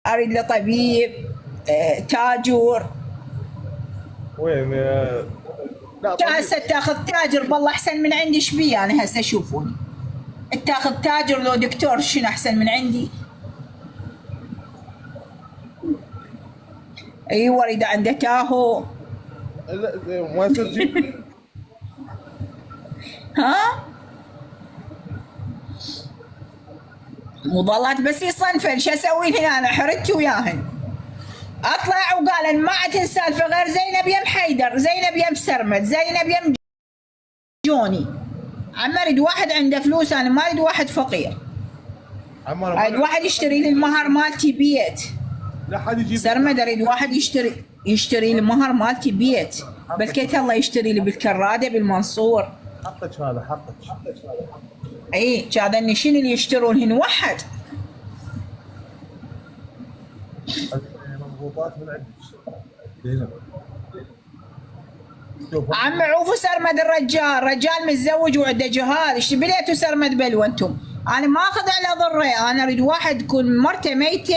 اريد له طبيب، تاجر. وين لا هسه طبيب. تاخذ تاجر بالله احسن من عندي، ايش بي انا هسه شوفوني. تاخذ تاجر لو دكتور شنو احسن من عندي؟ ايوه اذا عنده تاهو. لا ما يصير تجيب. ها مظلات بس يصنفن، شو اسوي هنا انا حردت وياهن. اطلع وقال ما عاد سالفه غير زينب يم حيدر، زينب يم سرمد، زينب يم جوني. عم اريد واحد عنده فلوس، انا ما اريد واحد فقير. عمار اريد واحد يشتري لي المهر مالتي بيت. لا حد يجيب. سرمد اريد واحد يشتري لي المهر مالتي بيت. بلكيت الله يشتري لي بالكراده بالمنصور. حقك هذا حقك. اي كذا شنو اللي يشترون هنا وحد. مضبوطات من عندك. زينب. شوف عم عوفوا سرمد الرجال، رجال متزوج وعنده جهال، ايش بليتوا سرمد بلوى انتم؟ انا ما اخذ على ضره، انا اريد واحد يكون مرته ميته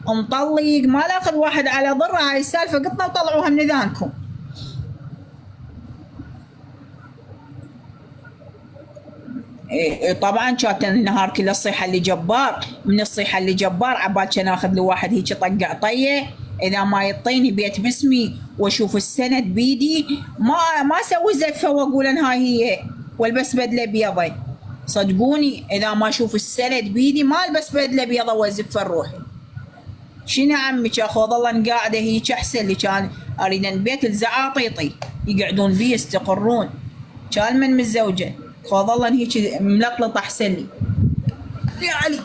مطلق، ما لا اخذ واحد على ضره. هاي السالفه قطنا وطلعوها من اذانكم. إيه طبعا كانت النهار كله الصيحه اللي جبار، من الصيحه اللي جبار عبال كان اخذ له واحد هيك طق عطيه. اذا ما يعطيني بيت باسمي واشوف السند بيدي ما اسوي زفه واقول ان هاي هي والبس بدله بيضه. صدقوني اذا ما اشوف السند بيدي ما البس بدله بيضه وازف روحي. شنو عمك اخوض الله ان قاعده هيك احسن لي. كان اريد ان بيت الزعاطيطي يقعدون بيه يستقرون. كان من متزوجه خوض الله ان هيك ملطلط احسن لي. يا علي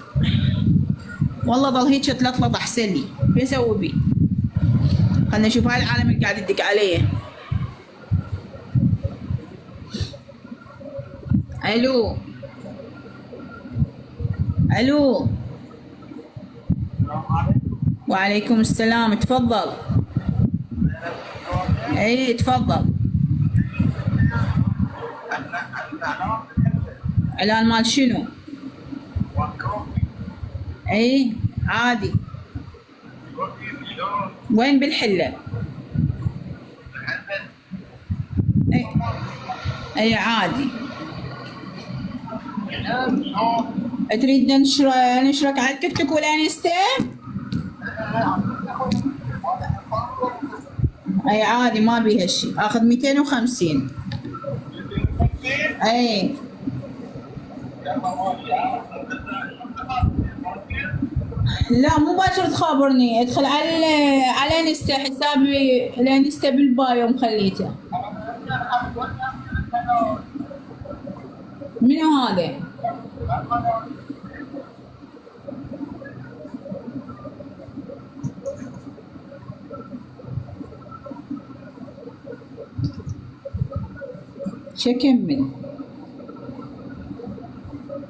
والله ظل هيك تلطلط احسن لي. شو اسوي بيه؟ خلنا نشوف هاي العالم اللي قاعد يدق عليه. الو الو. وعليكم السلام، تفضل. اي تفضل. اعلان مال شنو؟ اي عادي. وين بالحله؟ اي اي عادي. تريد نشرك على التيك توك والانستا؟ اي عادي ما بيها شيء. اخذ 250. اي لا مو باكر تخابرني. ادخل على انستا، حسابي الانستا بالبايو مخليته. منو هذا؟ شو كمل؟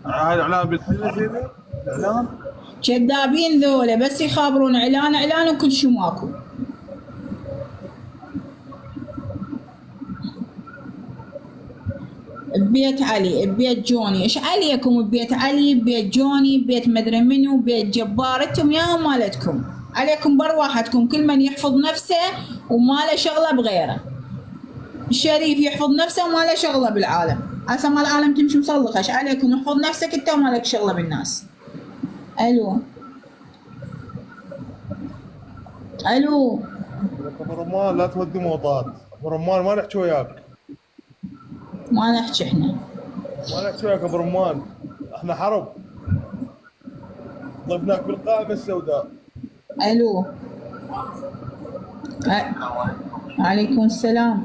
هذا اعلان بالحله زينب. اعلان كذابين ذولا، بس يخابرون اعلان اعلان وكل شو ماكو. ببيت علي، ببيت جوني، ايش عليكم ببيت علي، ببيت جوني، ببيت مدري منو، ببيت جبار، انتم يا مالتكم. عليكم برواحتكم، كل من يحفظ نفسه وما له شغله بغيره. الشريف يحفظ نفسه وما له شغله بالعالم. هسه ما العالم تمشي مصلخه، ايش عليكم؟ احفظ نفسك انت وما لك شغله بالناس. الو الو. ابو رمان لا تودي موضات. ابو رمان ما نحكي وياك. ما نحكي احنا. ما نحكي وياك ابو رمان. احنا حرب. ضفناك بالقائمه السوداء. الو. عليكم السلام.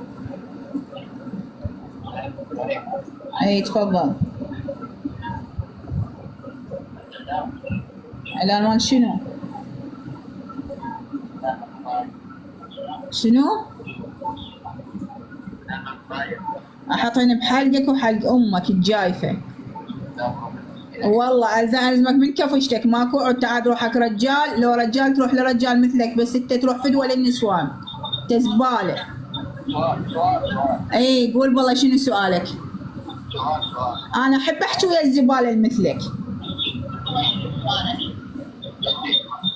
اي تفضل. اعلان مال شنو؟ شنو؟ احطين بحلقك وحلق امك الجايفه. والله الزمك من كفشتك ماكو. عد تعال روحك رجال، لو رجال تروح لرجال مثلك، بس انت تروح فدوه للنسوان. انت زباله. اي قول بالله شنو سؤالك؟ انا احب احكي ويا الزباله اللي مثلك.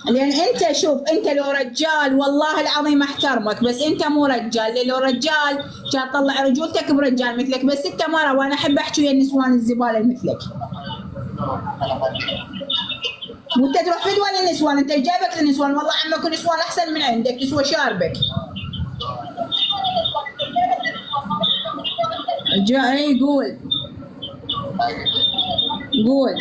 لان انت شوف، انت لو رجال والله العظيم احترمك، بس انت مو رجال. لو رجال كان طلع رجولتك برجال مثلك، بس انت ما، وانا احب احكي ويا النسوان الزباله مثلك. وانت تروح فدوى للنسوان، انت جايبك للنسوان، والله عمك نسوان احسن من عندك، تسوى شاربك. اي قول قول.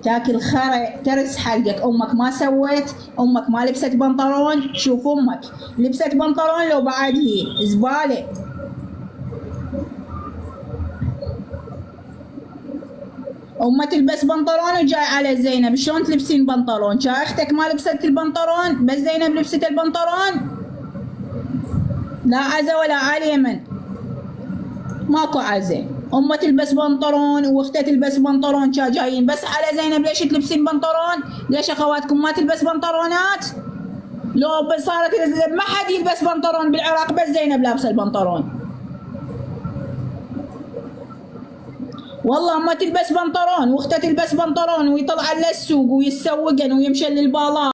تاكل خرا ترس حلقك. امك ما سويت، امك ما لبست بنطلون. شوف امك لبست بنطلون لو بعد هي زباله. امك تلبس بنطلون وجاي على زينب، شلون تلبسين بنطلون؟ كان اختك ما لبست البنطلون بس زينب لبست البنطلون. لا عزا ولا على اليمن، ماكو عزا. امه تلبس بنطلون واختها تلبس بنطلون، كا جايين بس على زينب. ليش تلبسين بنطلون؟ ليش اخواتكم ما تلبس بنطلونات؟ لو صارت ما حد يلبس بنطلون بالعراق، بس زينب لابسه البنطلون. والله ما تلبس بنطلون واختها تلبس بنطلون ويطلع للسوق ويتسوقن ويمشي للبالات.